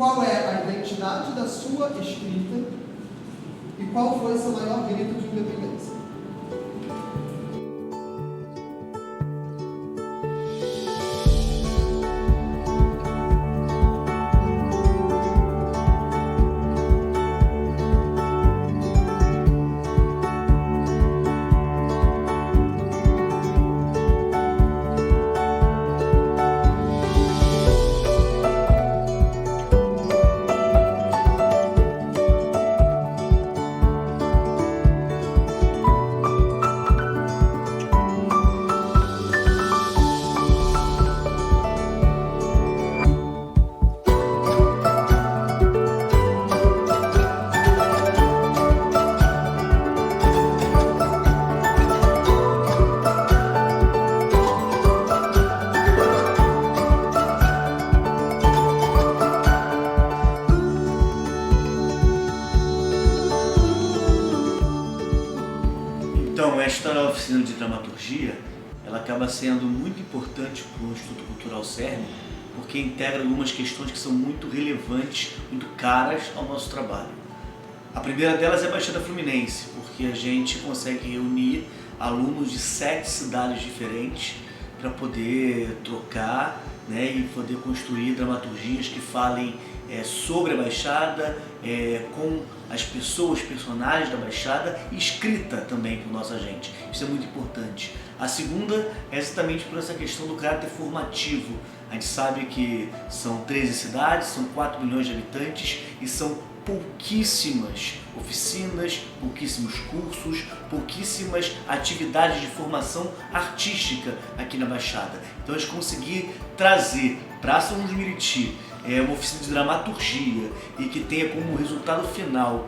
qual é a identidade da sua escrita e qual foi seu maior grito de independência. Então, esta oficina de dramaturgia, ela acaba sendo muito importante para o Instituto Cultural CERN, porque integra algumas questões que são muito relevantes, muito caras ao nosso trabalho. A primeira delas é a Baixada Fluminense, porque a gente consegue reunir alunos de 7 cidades diferentes para poder trocar, né, e poder construir dramaturgias que falem sobre a Baixada, com as pessoas, personagens da Baixada, e escrita também por nossa gente. Isso é muito importante. A segunda é exatamente por essa questão do caráter formativo. A gente sabe que são 13 cidades, são 4 milhões de habitantes e são pouquíssimas oficinas, pouquíssimos cursos, pouquíssimas atividades de formação artística aqui na Baixada. Então a gente conseguir trazer para São João de Meriti uma oficina de dramaturgia e que tenha como resultado final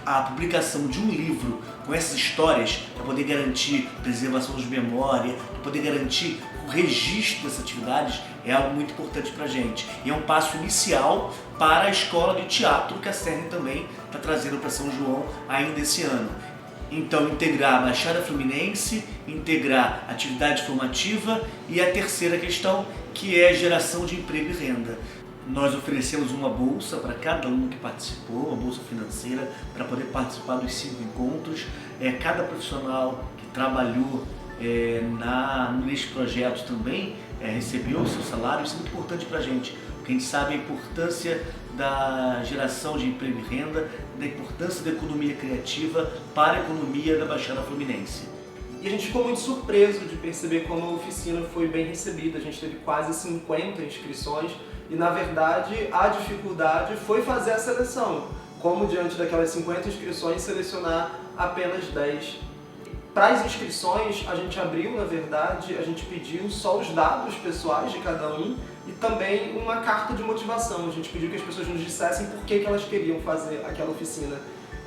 a publicação de um livro com essas histórias para poder garantir preservação de memória, para poder garantir o registro dessas atividades, é algo muito importante para a gente. E é um passo inicial para a escola de teatro que a CERN também está trazendo para São João ainda esse ano. Então, integrar a Baixada Fluminense, integrar a atividade formativa e a terceira questão, que é a geração de emprego e renda. Nós oferecemos uma bolsa para cada um que participou, uma bolsa financeira para poder participar dos 5 encontros. Cada profissional que trabalhou nesse projeto também recebeu o seu salário. Isso é muito importante para a gente, porque a gente sabe a importância da geração de emprego e renda, da importância da economia criativa para a economia da Baixada Fluminense. E a gente ficou muito surpreso de perceber como a oficina foi bem recebida. A gente teve quase 50 inscrições e, na verdade, a dificuldade foi fazer a seleção. Como, diante daquelas 50 inscrições, selecionar apenas 10. Para as inscrições, a gente abriu, na verdade, a gente pediu só os dados pessoais de cada um e também uma carta de motivação. A gente pediu que as pessoas nos dissessem por que elas queriam fazer aquela oficina.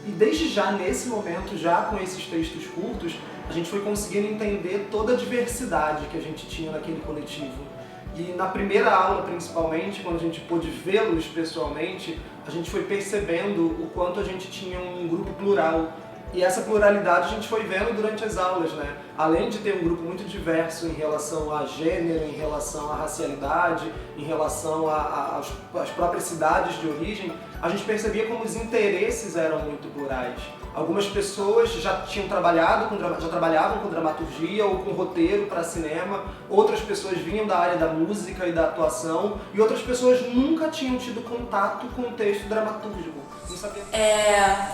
E desde já, nesse momento, já com esses textos curtos, a gente foi conseguindo entender toda a diversidade que a gente tinha naquele coletivo. E na primeira aula, principalmente, quando a gente pôde vê-los pessoalmente, a gente foi percebendo o quanto a gente tinha um grupo plural. E essa pluralidade a gente foi vendo durante as aulas, né? Além de ter um grupo muito diverso em relação a gênero, em relação à racialidade, em relação às próprias cidades de origem, a gente percebia como os interesses eram muito plurais. Algumas pessoas já trabalhavam com dramaturgia ou com roteiro para cinema, outras pessoas vinham da área da música e da atuação, e outras pessoas nunca tinham tido contato com o texto dramatúrgico.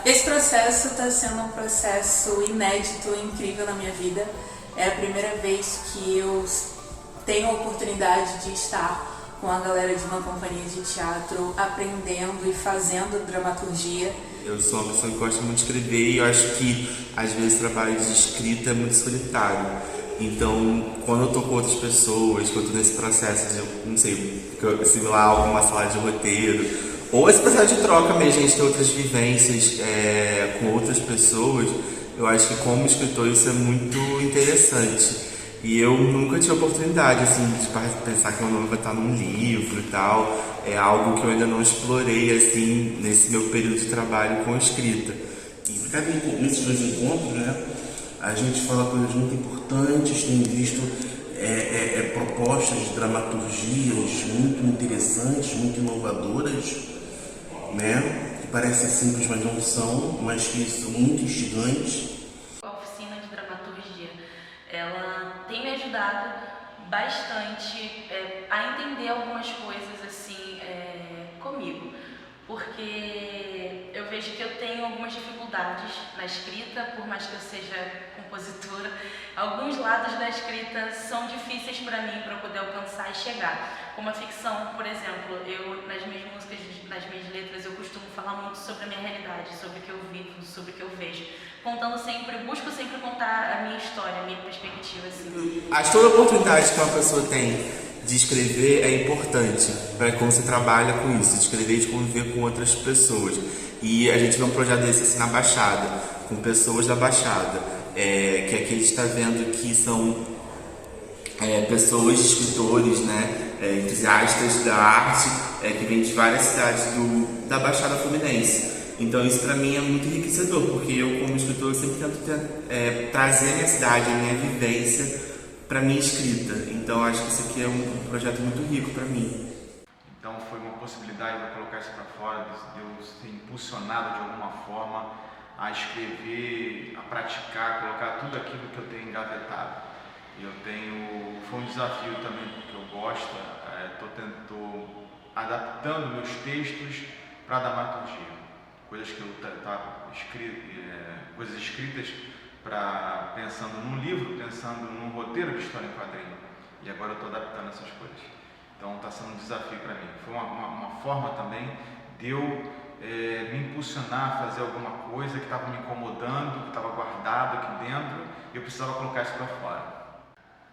Esse processo está sendo um processo inédito e incrível na minha vida. É a primeira vez que eu tenho a oportunidade de estar com a galera de uma companhia de teatro aprendendo e fazendo dramaturgia. Eu sou uma pessoa que gosta muito de escrever e eu acho que às vezes o trabalho de escrita é muito solitário. Então, quando eu tô com outras pessoas, que eu tô nesse processo de, não sei, similar a alguma sala de roteiro, ou esse processo de troca mesmo, a gente tem outras vivências com outras pessoas, eu acho que como escritor isso é muito interessante. E eu nunca tive a oportunidade assim, de pensar que meu nome vai estar num livro e tal. É algo que eu ainda não explorei assim, nesse meu período de trabalho com escrita. E nesses 2 encontros, né, a gente fala coisas muito importantes, tem visto propostas de dramaturgias muito interessantes, muito inovadoras. né? Que parecem simples, mas não são, mas que são muito instigantes. A oficina de dramaturgia, ela tem me ajudado bastante a entender algumas coisas assim comigo, porque eu vejo que eu tenho algumas dificuldades na escrita, por mais que eu seja compositora. Alguns lados da escrita são difíceis para mim, para eu poder alcançar e chegar. Como a ficção, por exemplo, eu nas minhas músicas, nas minhas letras, eu costumo falar muito sobre a minha realidade, sobre o que eu vivo, sobre o que eu vejo, busco sempre contar a minha história, a minha perspectiva, assim. Acho que toda oportunidade que uma pessoa tem de escrever é importante para como você trabalha com isso, de escrever e de conviver com outras pessoas. E a gente vê um projeto desse assim na Baixada, com pessoas da Baixada, que aqui a gente está vendo que são pessoas, escritores, né, entusiastas da arte, que vêm de várias cidades da Baixada Fluminense. Então isso para mim é muito enriquecedor, porque eu como escritor sempre tento trazer a minha cidade, a minha vivência para minha escrita. Então acho que isso aqui é um projeto muito rico para mim. Então foi uma possibilidade de colocar isso para fora, de eu ser impulsionado de alguma forma a escrever, a praticar, colocar tudo aquilo que eu tenho engavetado. Foi um desafio também, porque eu gosto, estou adaptando meus textos para a dramaturgia, coisas que coisas escritas pensando num livro, pensando num roteiro de história em quadrinho, e agora eu estou adaptando essas coisas. Então está sendo um desafio para mim. Foi uma forma também de eu me impulsionar a fazer alguma coisa que estava me incomodando, que estava guardado aqui dentro, e eu precisava colocar isso para fora.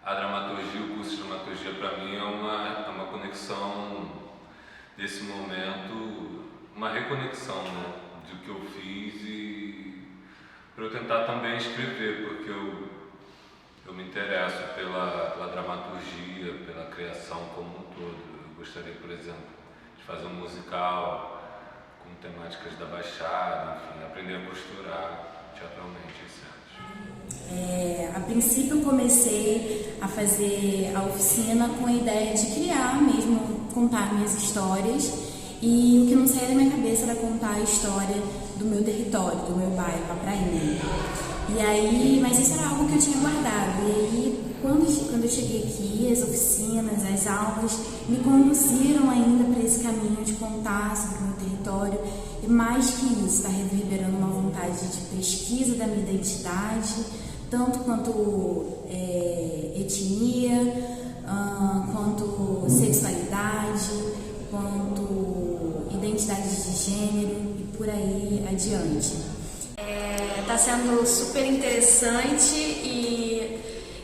A dramaturgia, o curso de dramaturgia para mim é uma conexão desse momento, uma reconexão, né, do que eu fiz e para eu tentar também escrever, porque eu me interesso pela dramaturgia, pela criação como um todo. Eu gostaria, por exemplo, de fazer um musical com temáticas da Baixada, enfim, aprender a costurar teatralmente esse ano. A princípio eu comecei a fazer a oficina com a ideia de criar mesmo, contar minhas histórias, e o que não saía da minha cabeça era contar a história do meu território, do meu bairro, a Prainha. E aí, mas isso era algo que eu tinha guardado. E aí, quando eu cheguei aqui, as oficinas, as aulas me conduziram ainda para esse caminho de contar sobre o meu território. E mais que isso, está reverberando uma vontade de pesquisa da minha identidade, tanto quanto etnia, quanto sexualidade, quanto identidade de gênero e por aí adiante. Está sendo super interessante e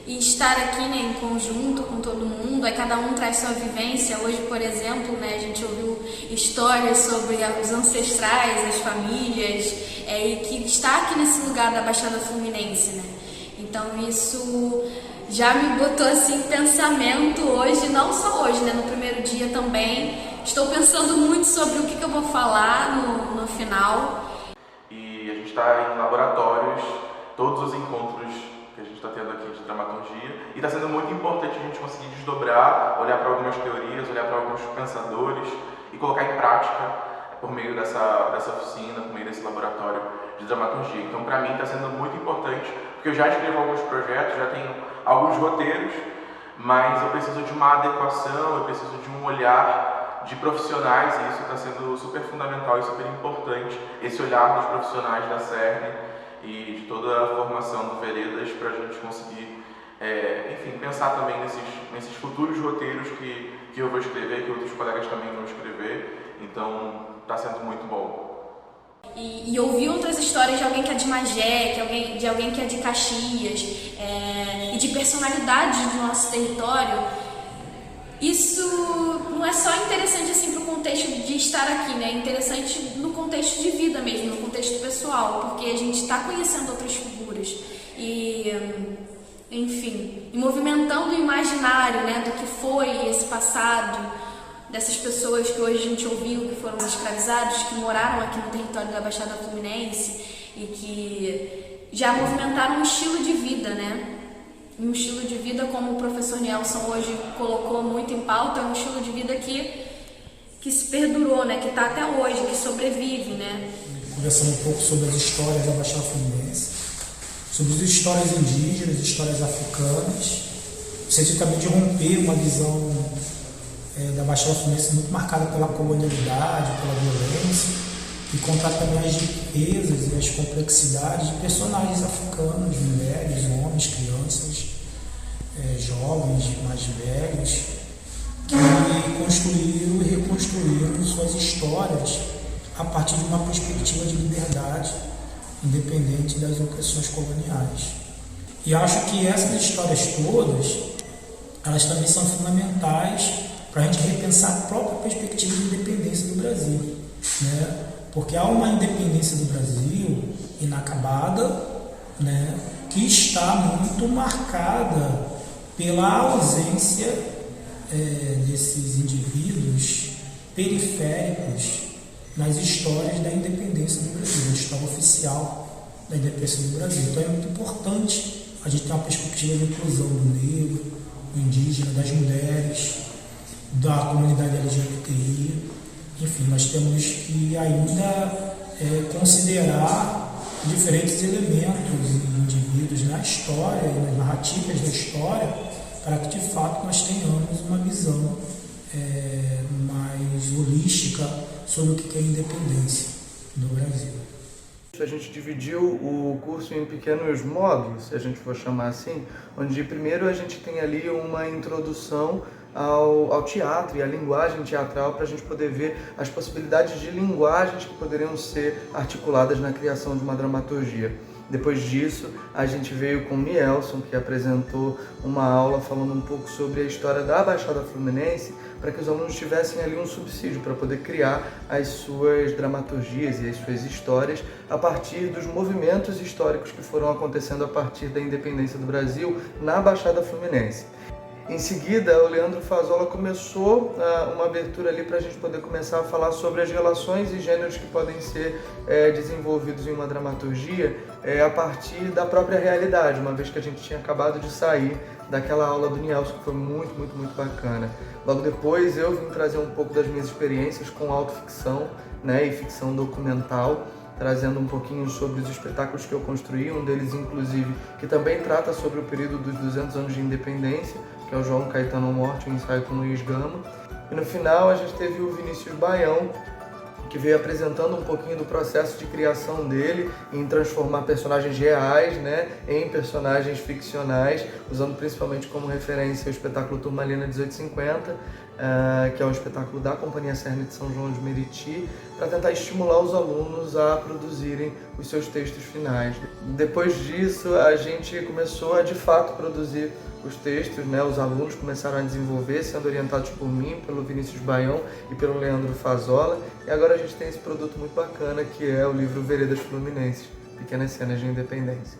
estar aqui, né, em conjunto com todo mundo. Aí cada um traz sua vivência. Hoje, por exemplo, né, a gente ouviu histórias sobre os ancestrais, as famílias, e que está aqui nesse lugar da Baixada Fluminense, né? Então isso já me botou assim em pensamento hoje, não só hoje, né, no primeiro dia também. Estou pensando muito sobre o que eu vou falar no final. E a gente está em laboratórios, todos os encontros que a gente está tendo aqui de dramaturgia, e está sendo muito importante a gente conseguir desdobrar, olhar para algumas teorias, olhar para alguns pensadores e colocar em prática por meio dessa oficina, por meio desse laboratório de dramaturgia. Então, para mim, está sendo muito importante, porque eu já escrevo alguns projetos, já tenho alguns roteiros, mas eu preciso de uma adequação, eu preciso de um olhar de profissionais, e isso está sendo super fundamental e super importante, esse olhar dos profissionais da CERN e de toda a formação do Veredas, para a gente conseguir, enfim, pensar também nesses futuros roteiros que eu vou escrever, que outros colegas também vão escrever. Então, está sendo muito bom. E ouvir outras histórias de alguém que é de Magé, de alguém que é de Caxias, e de personalidades do nosso território, isso não é só interessante assim para o contexto de estar aqui, né? É interessante no contexto de vida mesmo, no contexto pessoal, porque a gente está conhecendo outras figuras e, enfim, e movimentando o imaginário, né, do que foi esse passado, dessas pessoas que hoje a gente ouviu que foram escravizados, que moraram aqui no território da Baixada Fluminense e que já movimentaram um estilo de vida, né? Um estilo de vida, como o professor Nelson hoje colocou muito em pauta, é um estilo de vida que que se perdurou, né? Que está até hoje, que sobrevive, né? Conversando um pouco sobre as histórias da Baixada Fluminense, sobre as histórias indígenas, histórias africanas, no sentido também de romper uma visão da Baixada Fluminense muito marcada pela colonialidade, pela violência, e contar também as riquezas e as complexidades de personagens africanos, mulheres, homens, crianças, jovens, mais velhos, que construíram e reconstruíram suas histórias a partir de uma perspectiva de liberdade, independente das opressões coloniais. E acho que essas histórias todas, elas também são fundamentais para a gente repensar a própria perspectiva de independência do Brasil, né? Porque há uma independência do Brasil inacabada, né, que está muito marcada pela ausência desses indivíduos periféricos nas histórias da independência do Brasil, na história oficial da independência do Brasil. Então é muito importante a gente ter uma perspectiva de inclusão do negro, do indígena, das mulheres, da comunidade LGBTI. Enfim, nós temos que ainda considerar diferentes elementos e indivíduos na história e nas narrativas da história para que, de fato, nós tenhamos uma visão mais holística sobre o que é independência no Brasil. A gente dividiu o curso em pequenos módulos, se a gente for chamar assim, onde primeiro a gente tem ali uma introdução ao teatro e à linguagem teatral para a gente poder ver as possibilidades de linguagens que poderiam ser articuladas na criação de uma dramaturgia. Depois disso, a gente veio com o Nielson, que apresentou uma aula falando um pouco sobre a história da Baixada Fluminense, para que os alunos tivessem ali um subsídio para poder criar as suas dramaturgias e as suas histórias a partir dos movimentos históricos que foram acontecendo a partir da independência do Brasil na Baixada Fluminense. Em seguida, o Leandro Fazola começou uma abertura ali para a gente poder começar a falar sobre as relações e gêneros que podem ser desenvolvidos em uma dramaturgia a partir da própria realidade, uma vez que a gente tinha acabado de sair daquela aula do Nielson, que foi muito, muito, muito bacana. Logo depois, eu vim trazer um pouco das minhas experiências com autoficção, né, e ficção documental, trazendo um pouquinho sobre os espetáculos que eu construí, um deles, inclusive, que também trata sobre o período dos 200 anos de independência, que é o João Caetano Morte, um ensaio com Luiz Gama. E no final a gente teve o Vinícius Baião, que veio apresentando um pouquinho do processo de criação dele em transformar personagens reais, né, em personagens ficcionais, usando principalmente como referência o espetáculo Turmalina 1850, que é um espetáculo da Companhia Cerne de São João de Meriti, para tentar estimular os alunos a produzirem os seus textos finais. Depois disso, a gente começou a, de fato, produzir os textos, né? Os alunos começaram a desenvolver, sendo orientados por mim, pelo Vinícius Baião e pelo Leandro Fazola. E agora a gente tem esse produto muito bacana, que é o livro Veredas Fluminenses, Pequenas Cenas de Independência.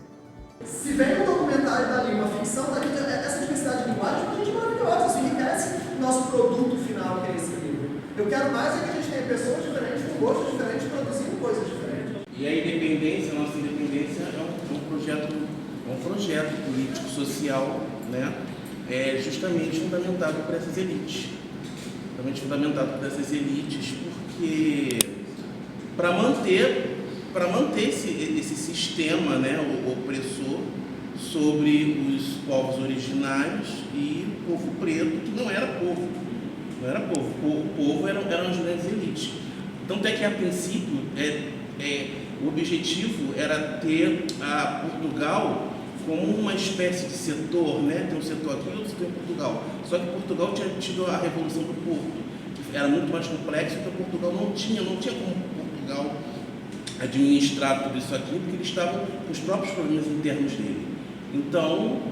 Se vem um documentário dali, uma ficção dali, essa diversidade de linguagem, a gente é maravilhosa, isso enriquece o nosso produto final, que é esse livro. Eu quero mais é que a gente tenha pessoas diferentes, com gostos diferentes, produzindo coisas diferentes. E a independência, a nossa independência é um projeto político, social, né? Justamente fundamentado por essas elites. Porque para manter esse sistema, né, opressor sobre os povos originários e o povo preto, que não era povo. O povo eram as grandes elites. Tanto é que, a princípio, o objetivo era ter Portugal como uma espécie de setor, né? Tem um setor aqui e outro setor em Portugal. Só que Portugal tinha tido a Revolução do Porto, que era muito mais complexo, então Portugal não tinha como Portugal administrar tudo isso aqui, porque eles estavam com os próprios problemas internos dele. Então,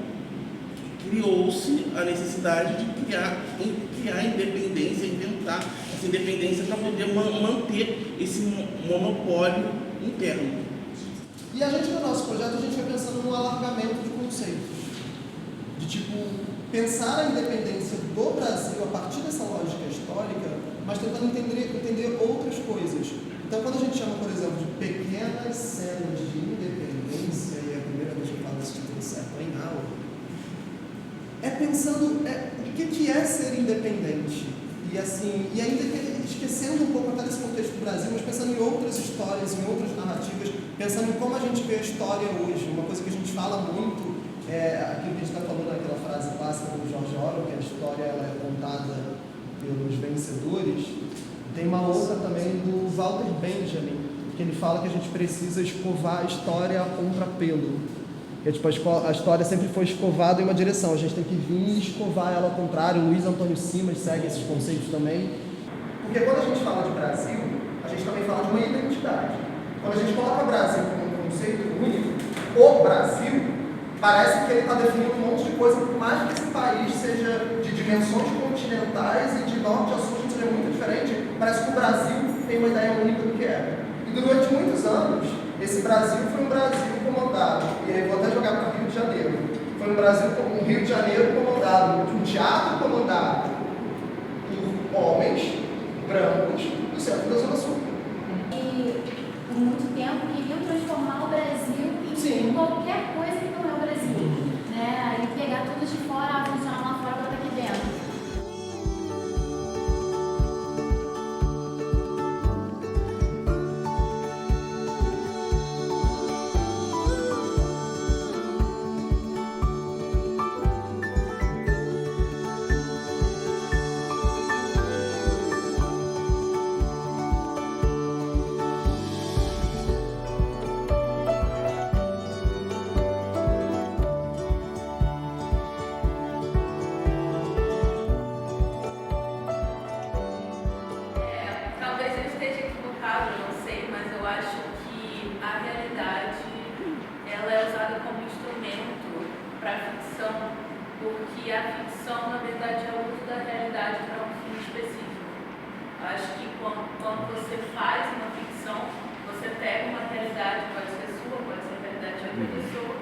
criou-se a necessidade de criar independência, inventar essa independência para poder manter esse monopólio interno. E a gente, no nosso projeto, a gente vai pensando num alargamento de conceitos. De tipo, pensar a independência do Brasil a partir dessa lógica histórica, mas tentando entender outras coisas. Então, quando a gente chama, por exemplo, de pequenas cenas de independência, e é a primeira vez que eu falo esse título certo em aula, é pensando o que é ser independente. E assim, e ainda esquecendo um pouco até desse contexto do Brasil, mas pensando em outras histórias, em outras narrativas, pensando em como a gente vê a história hoje. Uma coisa que a gente fala muito é aquilo que a gente está falando naquela frase clássica do George Orwell, que a história ela é contada pelos vencedores. Tem uma outra também do Walter Benjamin, que ele fala que a gente precisa escovar a história a contrapelo. Que, tipo, a história sempre foi escovada em uma direção, a gente tem que vir e escovar ela ao contrário. O Luiz Antônio Simas segue esses conceitos também. Porque quando a gente fala de Brasil, a gente também fala de uma identidade. Quando a gente coloca o Brasil como um conceito único, o Brasil, parece que ele está definindo um monte de coisa, por mais que esse país seja de dimensões continentais e de norte a sul seja muito diferente, parece que o Brasil tem uma ideia única do que é. E durante muitos anos, esse Brasil foi um Brasil comandado, e aí vou até jogar para o Rio de Janeiro, foi um Brasil, um Rio de Janeiro comandado, um teatro comandado por homens brancos do centro da Zona Sul. E por muito tempo queriam transformar o Brasil em qualquer coisa que não é o Brasil, né? E pegar tudo de fora, funcionar lá fora para aqui dentro. Porque a ficção, na verdade, é o uso da realidade para um fim específico. Eu acho que quando você faz uma ficção, você pega uma realidade, pode ser sua, pode ser a realidade de outra pessoa,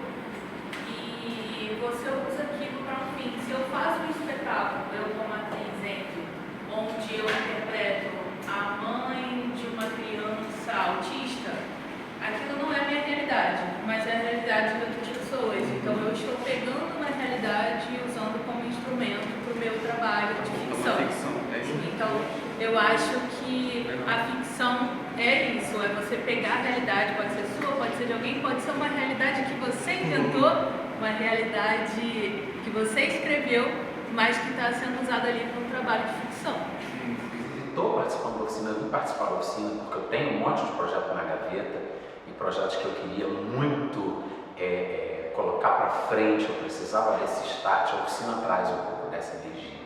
e você usa aquilo para um fim. Se eu faço um espetáculo, eu como atriz entro, onde eu interpreto a mãe de uma criança autista, aquilo não é a minha realidade, mas é a realidade de outras pessoas. Então eu estou pegando uma realidade e usando como instrumento para o meu trabalho de ficção. Então eu acho que a ficção é isso, é você pegar a realidade, pode ser sua, pode ser de alguém, pode ser uma realidade que você inventou, uma realidade que você escreveu, mas que está sendo usada ali para um trabalho de ficção. Estou participando da oficina, vim participar da oficina porque eu tenho um monte de projetos na gaveta e projetos que eu queria muito colocar para frente, eu precisava desse start, a oficina traz um pouco dessa energia.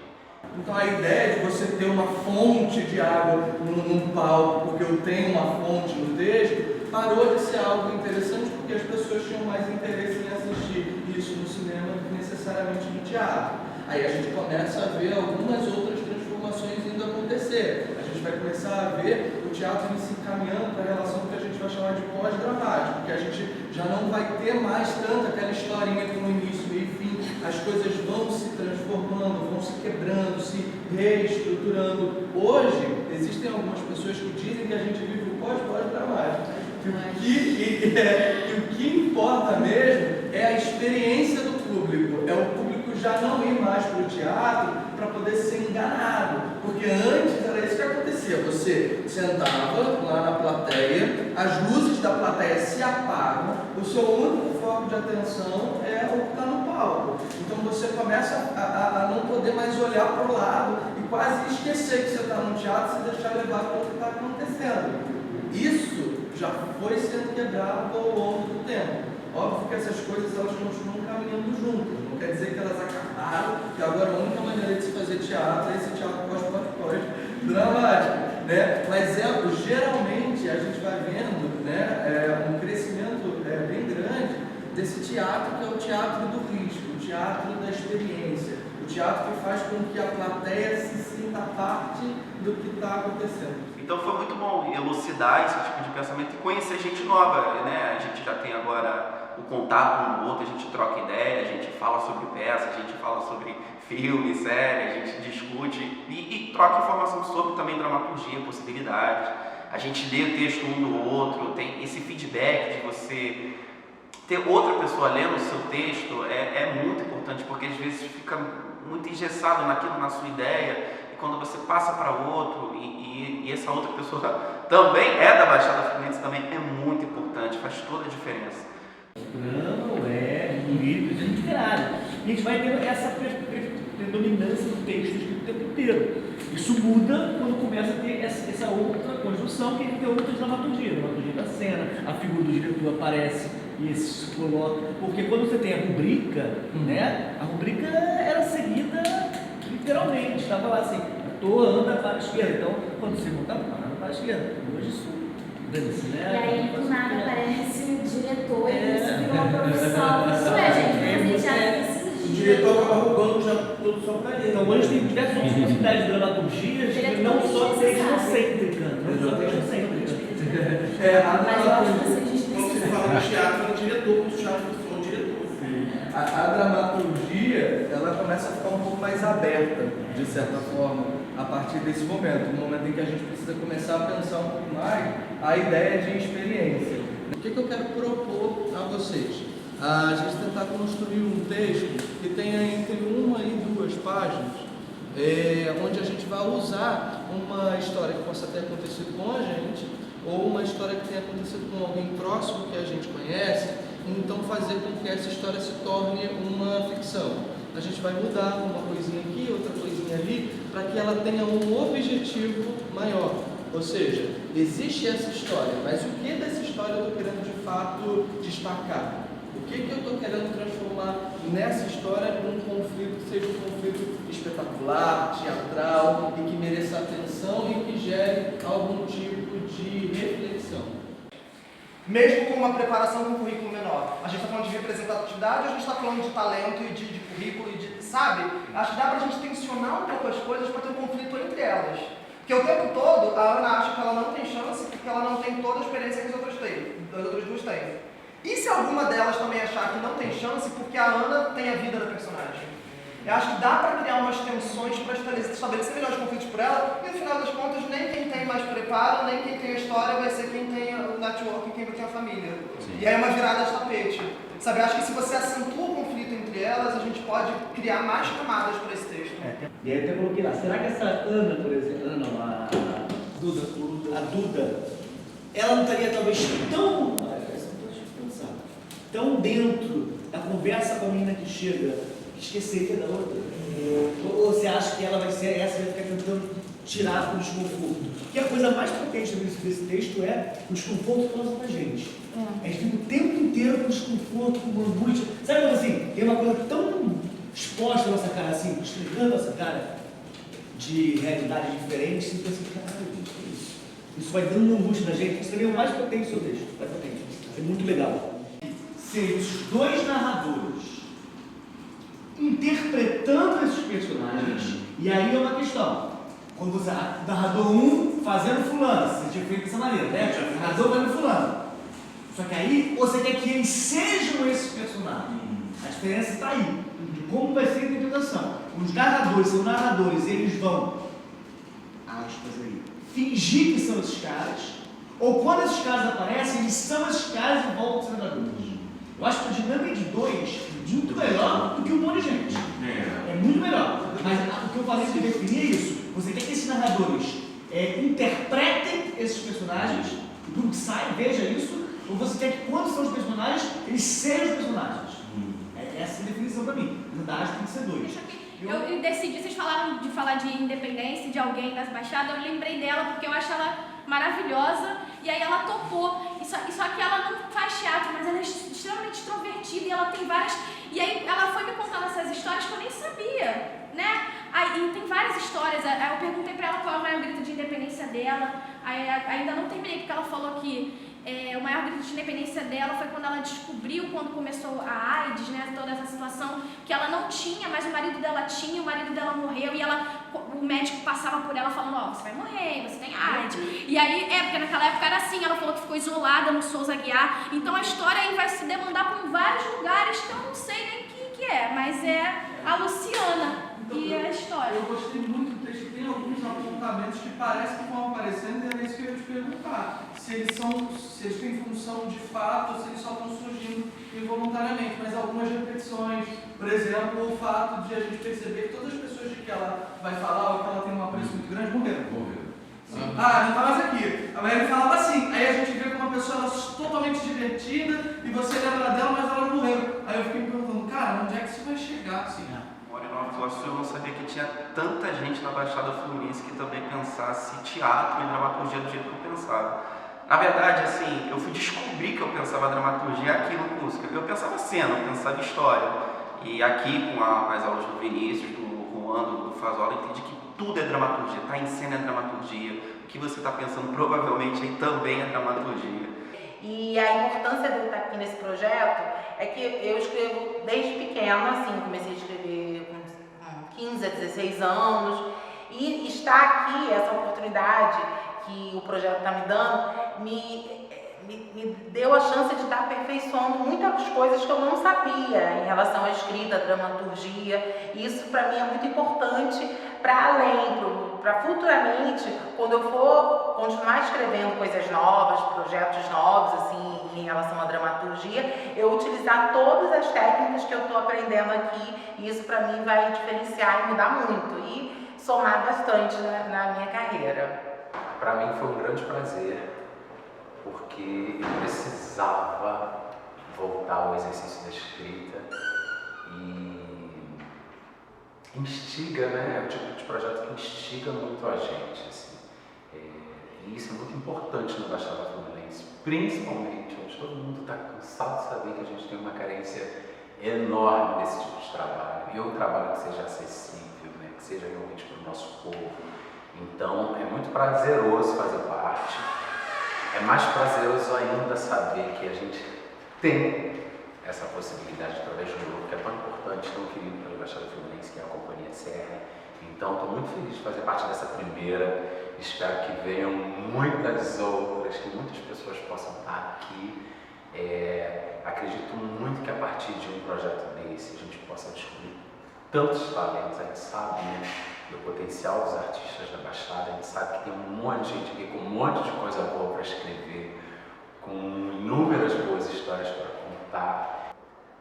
Então a ideia de você ter uma fonte de água num palco, porque eu tenho uma fonte no texto, parou de ser algo interessante porque as pessoas tinham mais interesse em assistir isso no cinema do que necessariamente no teatro. Aí a gente começa a ver algumas outras transformações indo acontecer. A gente vai começar a ver o teatro se encaminhando para a relação que a gente vai chamar de pós-dramático, porque a gente já não vai ter mais tanto aquela historinha com início, meio e fim. As coisas vão se transformando, vão se quebrando, se reestruturando. Hoje, existem algumas pessoas que dizem que a gente vive o pós-dramático. O que importa mesmo é a experiência do público, é o público já não ir mais para o teatro para poder ser enganado, porque antes era isso que acontecia, você sentava lá na plateia, as luzes da plateia se apagam, o seu único foco de atenção é o que está no palco, então você começa a não poder mais olhar para o lado e quase esquecer que você está no teatro e se deixar levar pelo que está acontecendo. Isso já foi sendo quebrado ao longo do tempo. Óbvio que essas coisas elas continuam caminhando juntas, não quer dizer que elas acabaram, que agora a única maneira de se fazer teatro é esse teatro pós-dramático, né? Mas geralmente a gente vai vendo, né, um crescimento bem grande desse teatro que é o teatro do risco, o teatro da experiência, o teatro que faz com que a plateia se sinta parte do que está acontecendo. Então foi muito bom elucidar esse tipo de pensamento e conhecer gente nova, né? A gente já tem agora o contato um no outro, a gente troca ideia, a gente fala sobre peça, a gente fala sobre filme, série, a gente discute e troca informação sobre também dramaturgia, possibilidades. A gente lê o texto um do outro, tem esse feedback de você ter outra pessoa lendo o seu texto é muito importante, porque às vezes fica muito engessado naquilo, na sua ideia, e quando você passa para outro e essa outra pessoa também é da Baixada Fluminense, também é muito importante, faz toda a diferença. Não é livro literário. E a gente vai ter essa predominância do texto escrito o tempo inteiro. Isso muda quando começa a ter essa outra conjunção, que ele tem outra dramaturgia da cena, a figura do diretor aparece e isso se coloca. Porque quando você tem a rubrica, né, a rubrica era seguida literalmente, estava lá assim, ator anda para a esquerda. Então, quando você monta, anda para a esquerda. Hoje isso dane-se, né? E aí, do nada, aparece o diretor e isso virou uma profissão. Isso é, gente, fazer teatro. O diretor acaba roubando já tudo só para ele. Então, hoje tem diversas possibilidades de dramaturgias que não só textocêntrica. Quando você fala de teatro, é o diretor, o teatro é o diretor. A dramaturgia, ela começa a ficar um pouco mais aberta, de certa forma, a partir desse momento, no momento em que a gente precisa começar a pensar um pouco mais a ideia de experiência. O que eu quero propor a vocês? A gente tentar construir um texto que tenha entre 1 e 2 páginas, onde a gente vai usar uma história que possa ter acontecido com a gente, ou uma história que tenha acontecido com alguém próximo que a gente conhece, e então fazer com que essa história se torne uma ficção. A gente vai mudar uma coisinha aqui, outra coisinha ali, para que ela tenha um objetivo maior. Ou seja, existe essa história, mas o que dessa história eu estou querendo de fato destacar? O que eu estou querendo transformar nessa história num conflito que seja um conflito espetacular, teatral e que mereça atenção e que gere algum tipo de reflexão? Mesmo com uma preparação com um currículo menor. A gente está falando de representatividade, a gente está falando de talento e de currículo e de, sabe? Acho que dá para a gente tensionar um pouco as coisas para ter um conflito entre elas. Porque o tempo todo a Ana acha que ela não tem chance porque ela não tem toda a experiência que as outras duas têm. E se alguma delas também achar que não tem chance porque a Ana tem a vida da personagem? Eu acho que dá para criar umas tensões para estabelecer melhores conflitos por ela, e no final das contas, nem quem tem mais preparo, nem quem tem a história vai ser quem tem o network, quem tem a família. Sim. E aí é uma virada de tapete. Sabe, eu acho que se você acentua o conflito entre elas, a gente pode criar mais camadas para esse texto. E aí eu até coloquei lá, será que essa Ana, por exemplo, Ana não, a Duda, ela não estaria talvez tão dentro da conversa com a menina que chega, que esqueceria da outra? Ou você acha que ela vai ser essa, vai ficar tentando tirar o desconforto? Porque a coisa mais potente desse texto é o desconforto que causa pra gente. A gente fica o tempo inteiro com desconforto, com angústia. Sabe quando assim, tem uma coisa tão exposta na nossa cara, assim, explicando a nossa cara de realidade diferente, você pensa assim, caralho, gente, que é isso? Isso vai dando uma angústia na gente, isso também é o mais potente do seu texto, mais potente. É muito legal. Ser os dois narradores interpretando esses personagens, e aí é uma questão. Quando você narrador 1 fazendo fulano, você tinha feito dessa maneira, né? O narrador fazendo fulano. Só que aí você quer que eles sejam esses personagens. A diferença está aí, de como vai ser a interpretação. Os narradores são narradores, eles vão, aspas aí, fingir que são esses caras, ou quando esses caras aparecem, eles são esses caras e voltam a ser narradores. Eu acho que a dinâmica de 2 é muito melhor do que um monte de gente. É muito melhor. Mas o que eu falei de definir é isso. Você quer que esses narradores interpretem esses personagens, o grupo que sai, veja isso, ou você quer que quando são os personagens, eles sejam os personagens. Essa é a definição para mim. Na verdade, tem que ser 2. Eu decidi, vocês falaram de falar de independência, de alguém das Baixadas, eu lembrei dela porque eu acho ela maravilhosa, e aí ela topou, e só que ela não faz teatro, mas ela é extremamente extrovertida, e ela tem várias, e aí ela foi me contando essas histórias que eu nem sabia, né? Aí tem várias histórias, aí eu perguntei pra ela qual é o maior grito de independência dela, aí ainda não terminei, porque ela falou que o maior grito de independência dela foi quando ela descobriu, quando começou a AIDS, né, toda essa situação, que ela não tinha, mas o marido dela tinha, o marido dela morreu, e o médico passava por ela falando, você vai morrer, você tem AIDS. E aí, porque naquela época era assim, ela falou que ficou isolada no Souza Aguiar, então a história aí vai se demandar por vários lugares que eu não sei nem o que é, mas é a Luciana. Então, e a história. Eu gostei muito do texto, tem alguns apontamentos que parece que vão aparecendo, e é isso que eu ia te perguntar. Se eles têm função de fato, ou se eles só estão surgindo involuntariamente, mas algumas repetições, por exemplo, o fato de a gente perceber que todas as pessoas pessoas de que ela vai falar ou que ela tem um apreço muito grande morreram. Ah, não tá mais aqui. Aí ele falava assim, aí a gente vê como uma pessoa ela, totalmente divertida e você lembra dela, mas elas morreram. Aí eu fiquei me perguntando, cara, onde é que isso vai chegar assim? Moro em Nova Iguaçu, eu não sabia que tinha tanta gente na Baixada Fluminense que também pensasse teatro e dramaturgia do jeito que eu pensava. Na verdade, assim, eu fui descobrir que eu pensava dramaturgia aqui no curso. Eu pensava cena, eu pensava história. E aqui, com as aulas do Vinícius, do Juan, do Fazola, eu entendi que tudo é dramaturgia. Tá em cena é dramaturgia. O que você está pensando provavelmente aí também é dramaturgia. E a importância de eu estar aqui nesse projeto é que eu escrevo desde pequena, assim, comecei a escrever com 15 a 16 anos. E estar aqui, essa oportunidade que o projeto está me dando, me deu a chance de estar aperfeiçoando muitas coisas que eu não sabia em relação à escrita, à dramaturgia. E isso para mim é muito importante para além, para futuramente, quando eu for continuar escrevendo coisas novas, projetos novos, assim, em relação à dramaturgia, eu utilizar todas as técnicas que eu estou aprendendo aqui. E isso para mim vai diferenciar e mudar muito e somar bastante na minha carreira. Para mim foi um grande prazer, porque eu precisava voltar ao exercício da escrita e instiga, né? É o tipo de projeto que instiga muito a gente, assim. E isso é muito importante no Baixada Fluminense, principalmente onde todo mundo está cansado de saber que a gente tem uma carência enorme desse tipo de trabalho. E um trabalho que seja acessível, né? Que seja realmente para o nosso povo. Então, é muito prazeroso fazer parte. É mais prazeroso ainda saber que a gente tem essa possibilidade através de um grupo que é tão importante, tão querido pela Baixada Fluminense, que é a Companhia CR. Então, estou muito feliz de fazer parte dessa primeira. Espero que venham muitas outras, que muitas pessoas possam estar aqui. Acredito muito que a partir de um projeto desse a gente possa descobrir tantos talentos. A gente sabe, né, do potencial dos artistas da Baixada, a gente sabe que tem um monte de gente aqui com um monte de coisa boa para escrever, com inúmeras boas histórias para contar.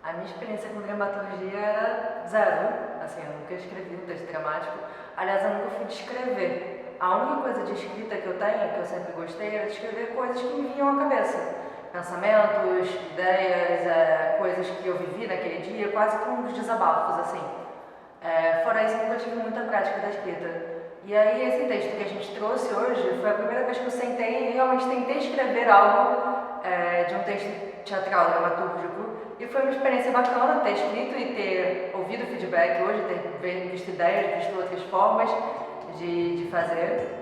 A minha experiência com dramaturgia era zero, assim, eu nunca escrevi um texto dramático, aliás, eu nunca fui de escrever. A única coisa de escrita que eu tenho, que eu sempre gostei, era de escrever coisas que me vinham à cabeça. Pensamentos, ideias, coisas que eu vivi naquele dia, quase como uns desabafos, assim. Fora isso, eu nunca tive muita prática da escrita. E aí, esse texto que a gente trouxe hoje foi a primeira vez que eu sentei e realmente tentei escrever algo de um texto teatral, dramatúrgico. E foi uma experiência bacana ter escrito e ter ouvido feedback hoje, ter visto ideias, visto outras formas de fazer.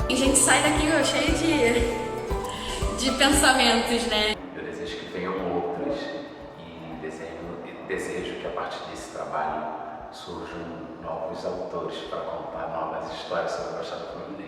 E a gente sai daqui cheio de pensamentos, né? Eu desejo que venham outros e desejo que a partir desse trabalho surjam novos autores para contar novas histórias sobre a Baixada Fluminense.